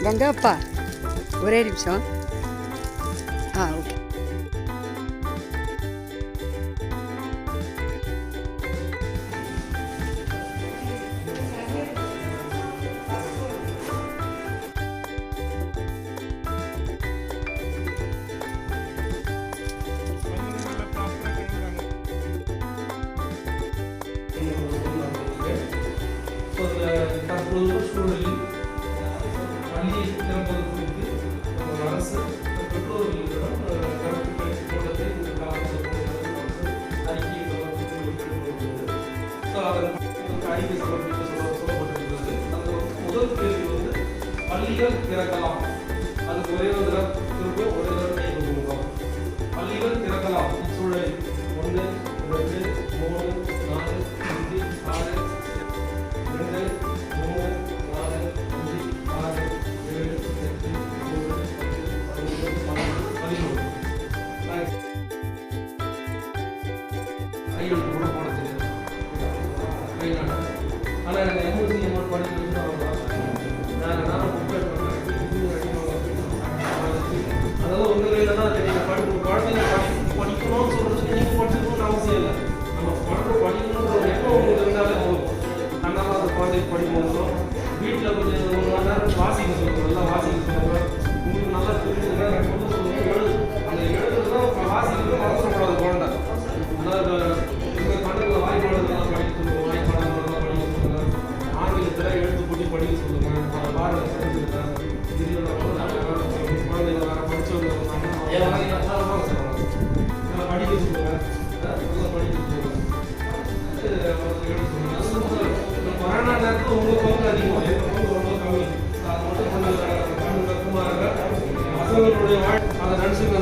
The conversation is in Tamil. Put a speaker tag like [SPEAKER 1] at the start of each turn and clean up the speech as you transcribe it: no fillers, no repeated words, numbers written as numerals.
[SPEAKER 1] கங்காப்பா ஒரே நிமிஷம். ஓகே.
[SPEAKER 2] தற்போது சூழலில் பள்ளியை திறப்பது குறித்து அரசு பெற்றோர்களிடம் கருத்துக்கள் கூட்டத்தை இந்த காலத்தில் அறிக்கையை சமர்ப்பித்து அதன் அறிக்கை சமர்ப்பித்து சொல்லப்பட்டிருக்கிறது. அந்த முதல் கேள்வி வந்து பள்ளிகள் திறக்கலாம், அதுக்கு ஒரே ஒரு தடவை திரும்ப ஒரே தடவை கை கொடுக்கணும். பள்ளிகள் திறக்கலாம் இச்சூழலில் 1 2 3 4 5 6 2 3 4 5 6 7 8 9 10 கையெழுத்து கூட போட தெரியாது. ஆனால் எனக்கு எம்எஸ்சி அமௌண்ட் படிக்கிறது நான் புக் அதெல்லாம் உங்கள் கையில் தான் தெரியும். குழந்தைங்க படிக்கணும்னு சொல்கிறதுக்கு நீங்கள் படிச்சுக்கணும்னு அவசியம் இல்லை. நம்ம படிக்கணுன்ற ஒரு எண்ணம் உங்களுக்கு இருந்தாலே போதும். அதனால் அந்த குழந்தைக்கு படிக்கணும். வீட்டில் கொஞ்சம் 1 மணி நேரம் வாசிக்க சொல்லுங்கள், நல்லா வாசிக்க சொல்லுங்கள். உங்களுக்கு நல்லா தெரிஞ்சுங்க சொல்ல சொல்லுங்கள். அந்த எழுதுறது தான் வாசிக்கிறது அவசரப்படாது குழந்தை. அதனால் உங்கள் கண்ணில் வாய்ப்பாடுகள்லாம் படிக்க சொல்லுங்கள், வாய்ப்பாடுகள்லாம் படிக்க சொல்லுங்கள். ஆங்கிலத்தில் எழுத்து போட்டி படிக்க சொல்லுங்கள். அதை பாருங்கள் தெரிஞ்சுங்க. குழந்தைங்க வேறு படித்தவங்க படிக்க சொல்லுங்கள், நல்லா படிக்க சொல்லுங்கள். கொரோனா நேரத்தில் உங்களுக்கு பங்கு அதிகம், எங்கள் பங்கு ரொம்ப கம்மி. அது மட்டும் கொஞ்சம் கண்ணுக்குமாங்க பசங்களுடைய அதை நினச்சிங்க.